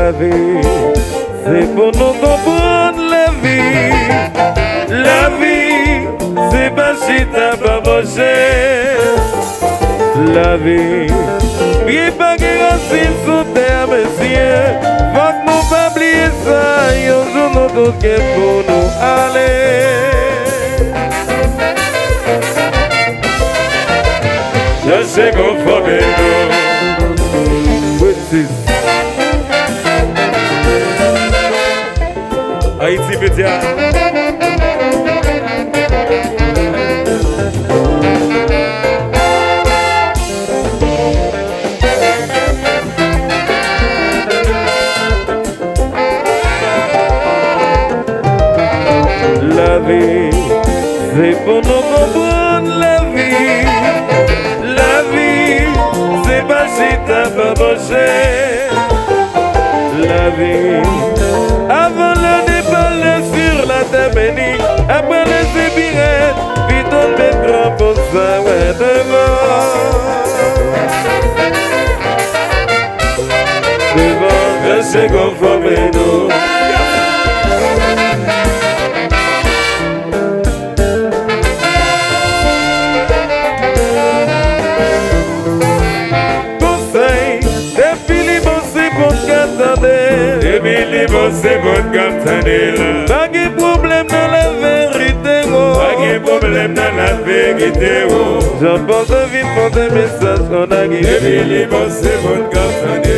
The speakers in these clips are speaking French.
La vie, c'est pour nous comprendre la vie. La vie, c'est pas si t'as pas bossé. La vie, bien pas que racine sous terre, messieurs. Faut que nous pas oublier ça, y'a un jour nous tous qui pour nous aller. Je sais qu'on faut bien nous. Haïti Média. La vie, c'est pour nous comprendre la vie. La vie, c'est pas si t'as pas bossé. La vie, avant le départ sur la terre bénie, après les épirettes, puis on met grand pour ça, ouais, devant, restez conformés nous. C'est bon comme ça là. Pas de problème dans la vérité, pas de problème dans la vérité. J'emporte vite pour des messages qu'on a guidé. Depuis les bons c'est bon comme ça là.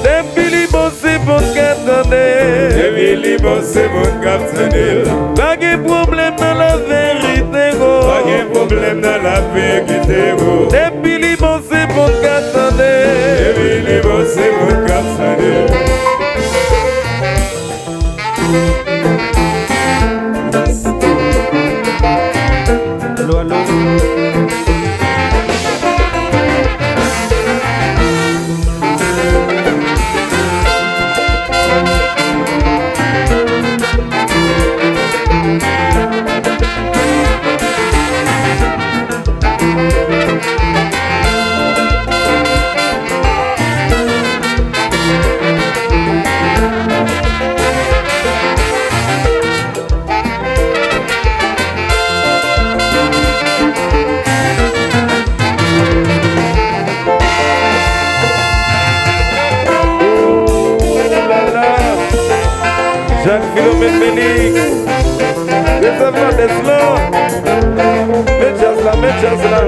Depuis les bons c'est bon comme ça là. Depuis les bons c'est bon comme ça là. Pas de problème dans la vérité, pas de problème dans la vérité. Depuis les bons c'est bon comme ça là. Depuis les bons c'est bon comme ça là. Jacques-Philomène Félix, les enfants des slow, mets là.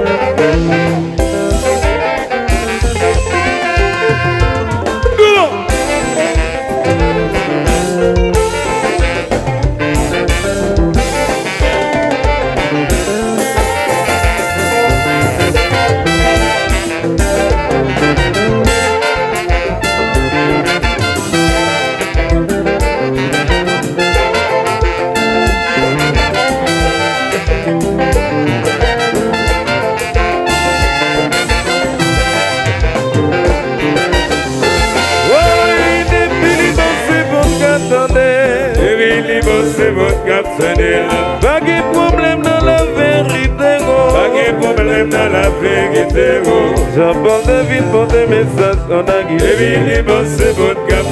C'est votre cap pas de problème dans la vérité, pas de problème dans la vérité. J'apporte vite pour des messages qu'on a guidé. Depuis les bons c'est votre cap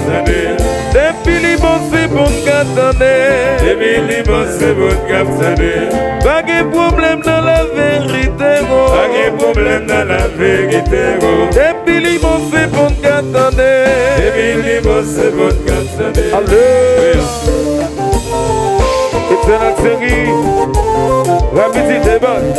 depuis les bons c'est votre cap depuis les bons c'est votre cap pas de problème dans la vérité, pas de problème dans la vérité. Depuis les bons c'est votre cap depuis les bons c'est votre cap. Allez. Excellent Sergi, la petite est bonne.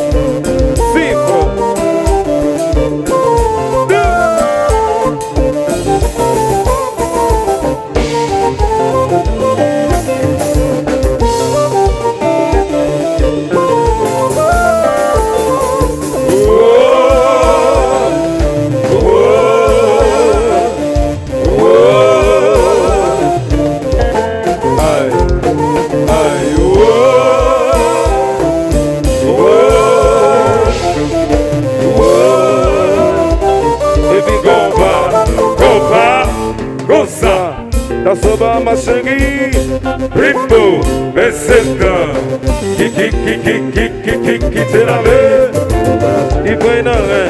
Soba Machangi, Rimbo, Besenta, Kiki, c'est la veille, il prend un rein.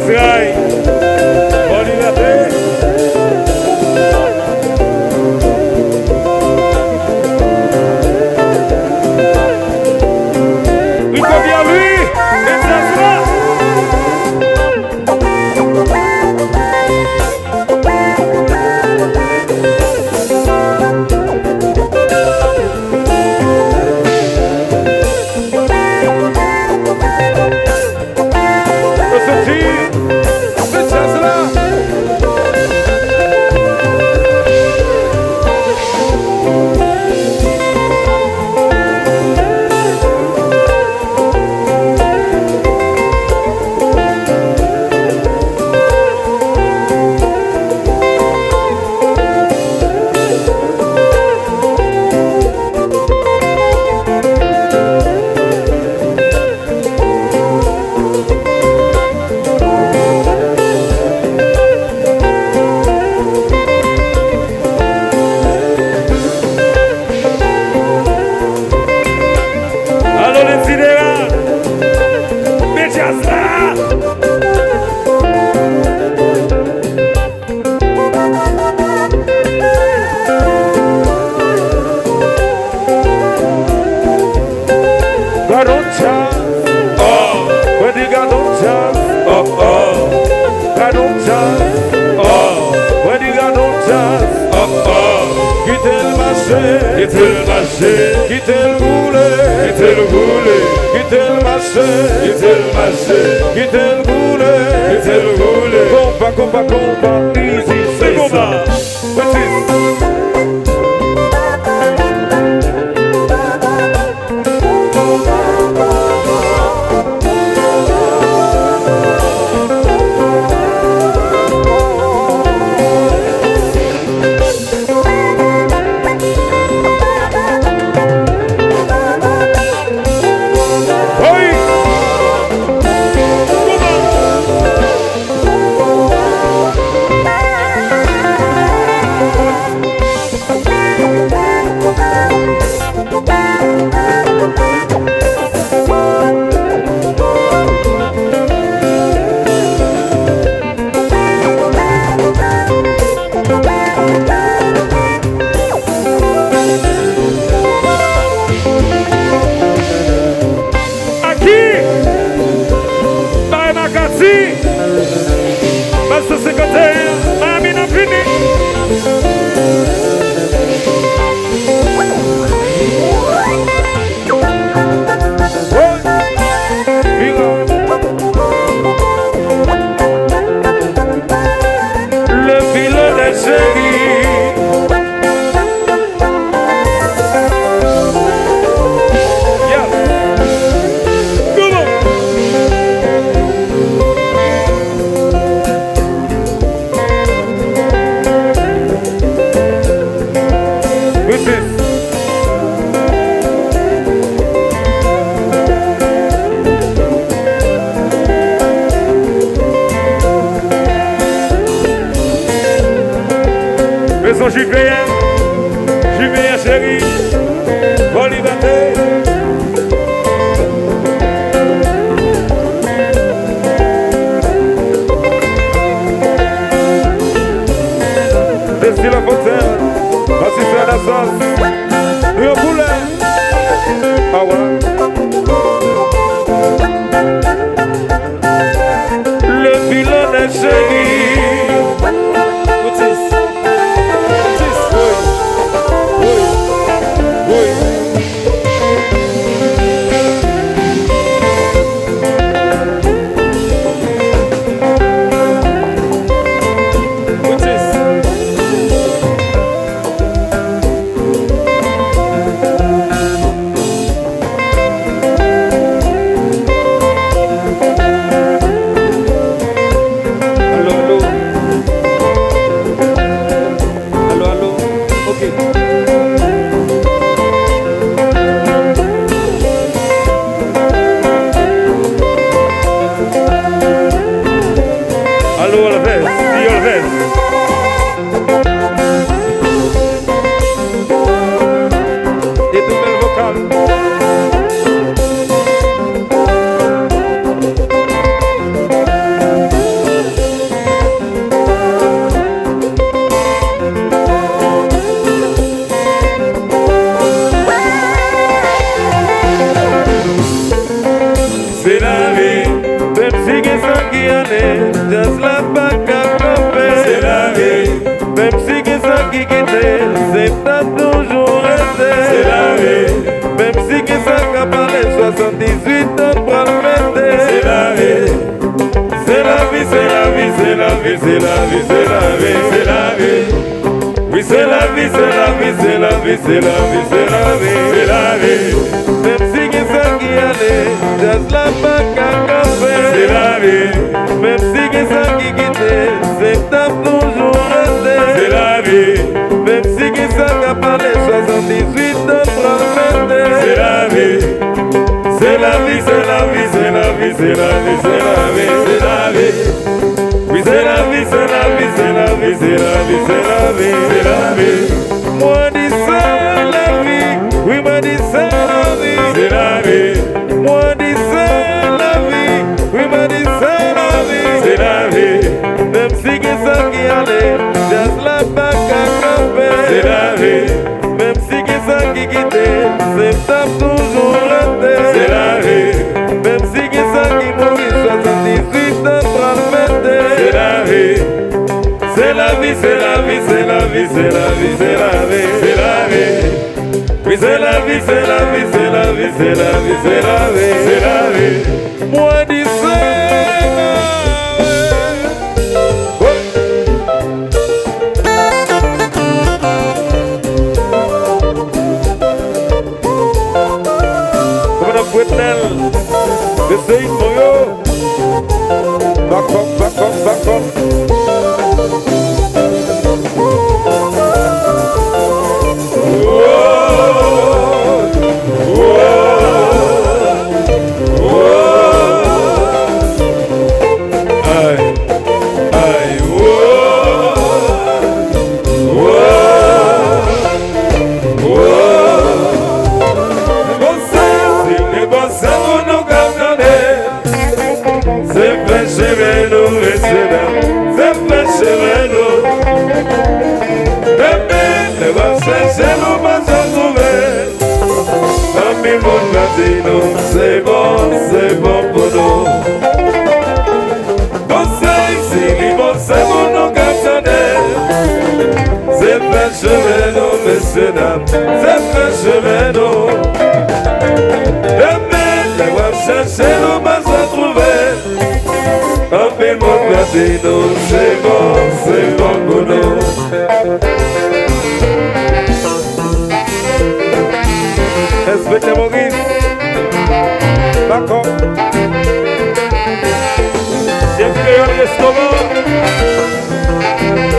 Azraï. Bonne liberté. Il faut bien lui. Et ça sera. Juvéen chéri, bonne liberté. Desci la fontaine, voici faire la sauce. Nous on poulet. Ah ouais. Le pilon est chéri. qui allait, just la bac à camper. C'est la vie. Même si que ça qui quittait, c'est pas toujours resté. C'est la vie. Même si que ça qu'a parlé 78 ans pour le fêter. C'est la vie. C'est la vie, c'est la vie, c'est la vie, c'est la vie, c'est la vie, C'est la vie. oui c'est la vie, c'est la vie, c'est la vie, c'est la vie, c'est la vie, C'est la vie. même si que ça qui allait, just la bac à camper. C'est la vie. Même si que ça qui quittait, c'est pas toujours resté. C'est la vie. Même si que ça qu'a parlé 78 ans pour le fêter. C'est la vie. C'est la vie, c'est la vie, c'est la vie, c'est la vie, c'est la vie, C'est la vie. oui c'est la vie, c'est la vie, c'est la vie, c'est la vie, c'est la vie, C'est la vie. moi dis c'est la vie, oui moi dis c'est la vie, C'est la vie. moi dis c'est la vie, oui moi dis c'est la vie, C'est la vie. même si que ça qui allait, just la bac à camper. C'est la vie. Même si que ça qui quittait, c'est pas toujours resté. C'est la vie. Même si que ça qui mourit 78 ans pour le fêter. C'est la vie. C'est la vie, c'est la vie, c'est la vie, c'est la vie, c'est la vie. C'est la vie. Oui, c'est la vie, c'est la vie, c'est la vie, c'est la vie, c'est la vie. C'est la vie. Moi dis c'est la vie. Comme un fouettel, j'essaye mon yo. Back up, back up, back up. Aïe. Aïe. Les bons savons nous garder. C'est fait chez nous, messieurs, c'est fait chez nous. Les bons chercher nous, pas s'en trouver. Ami mon casino, c'est bon pour nous. Conseil, si les bons savons nous garder. C'est fait chez nous, messieurs, c'est fait chez nous. Les bons chercher nous, pas s'en trouver. Ami mon casino, c'est bon pour nous. Respectez Maurice. D'accord. Chef Créole Restaurant.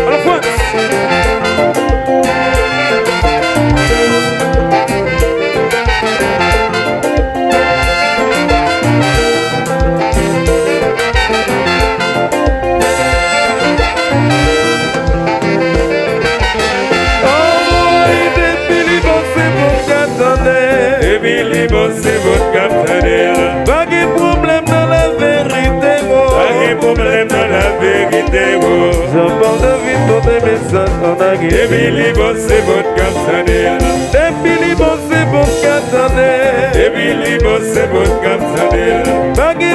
À la France. C'est votre capitaine. Pas de problème dans la vérité, Pas de problème dans la vérité. j'entends de vite pour des messages en arrière. Billy Boss, c'est votre capitaine. Depuis les bons, c'est bon qu'attendez. Billy Boss, c'est votre capitaine. Pas de